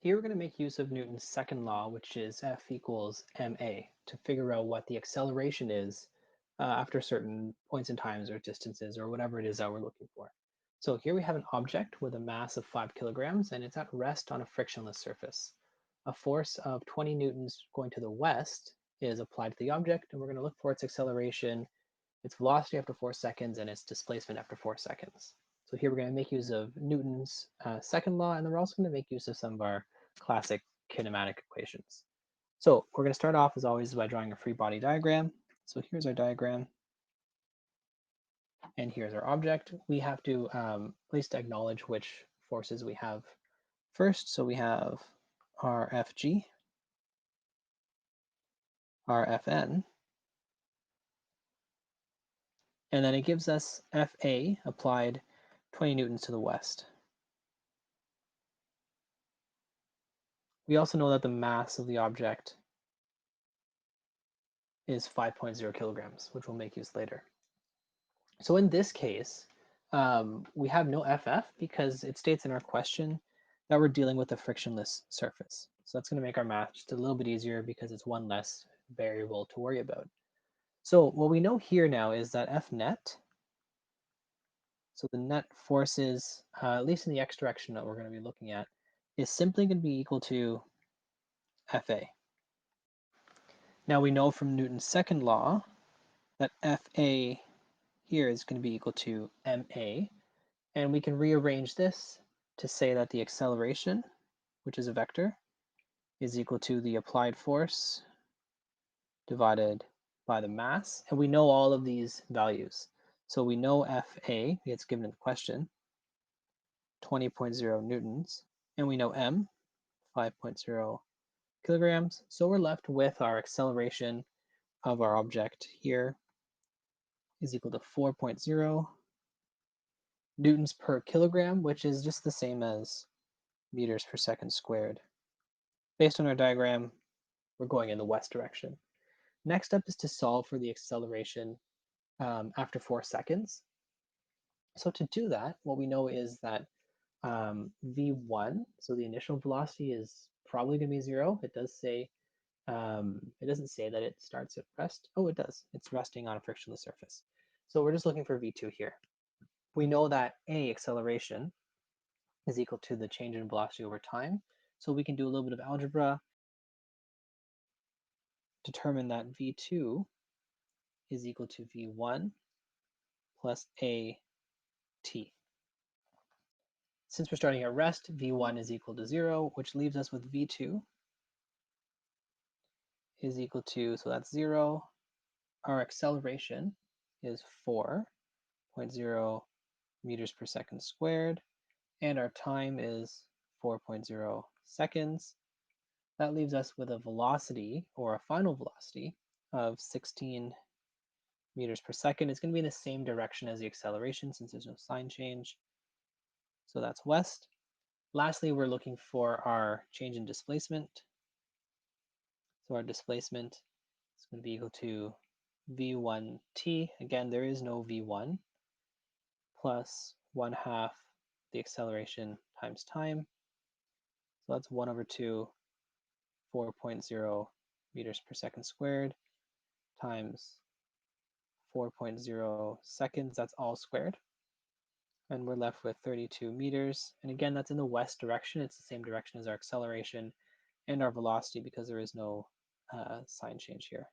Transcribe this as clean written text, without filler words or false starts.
Here we're going to make use of Newton's second law, which is F equals ma, to figure out what the acceleration is after certain points in times or distances or whatever it is that we're looking for. So here we have an object with a mass of 5 kilograms and it's at rest on a frictionless surface. A force of 20 newtons going to the west is applied to the object, and we're going to look for its acceleration, its velocity after 4 seconds, and its displacement after 4 seconds. So here we're going to make use of Newton's second law, and then we're also going to make use of some of our classic kinematic equations. So we're going to start off, as always, by drawing a free body diagram. So here's our diagram, and here's our object. We have to at least acknowledge which forces we have first. So we have our Fg, our Fn, and then it gives us Fa applied 20 newtons to the west. We also know that the mass of the object is 5.0 kilograms, which we'll make use later. So in this case, we have no FF because it states in our question that we're dealing with a frictionless surface. So that's going to make our math just a little bit easier because it's one less variable to worry about. So what we know here now is that F net, so the net forces, at least in the x direction that we're going to be looking at, is simply going to be equal to Fa. Now we know from Newton's second law that Fa here is going to be equal to ma, and we can rearrange this to say that the acceleration, which is a vector, is equal to the applied force divided by the mass, and we know all of these values. So we know Fa, it's given in the question, 20.0 newtons, and we know m, 5.0 kilograms. So we're left with our acceleration of our object here is equal to 4.0 newtons per kilogram, which is just the same as meters per second squared. Based on our diagram, we're going in the west direction. Next up is to solve for the acceleration after 4 seconds. So to do that, what we know is that v1, so the initial velocity, is probably going to be 0. It does say, it doesn't say that it starts at rest. Oh, it does. It's resting on a frictionless surface. So we're just looking for v2 here. We know that a, acceleration, is equal to the change in velocity over time. So we can do a little bit of algebra, determine that v2 is equal to v1 plus at. Since we're starting at rest, v1 is equal to 0, which leaves us with v2 is equal to, so that's 0. Our acceleration is 4.0 meters per second squared, and our time is 4.0 seconds. That leaves us with a velocity, or a final velocity, of 16 meters per second. It's going to be in the same direction as the acceleration since there's no sign change. So that's west. Lastly, we're looking for our change in displacement. So our displacement is going to be equal to v1t. Again, there is no v1, plus 1/2 the acceleration times time. So that's 1 over 2, 4.0 meters per second squared, times 4.0 seconds. That's all squared. And we're left with 32 meters. And again, that's in the west direction. It's the same direction as our acceleration and our velocity because there is no sign change here.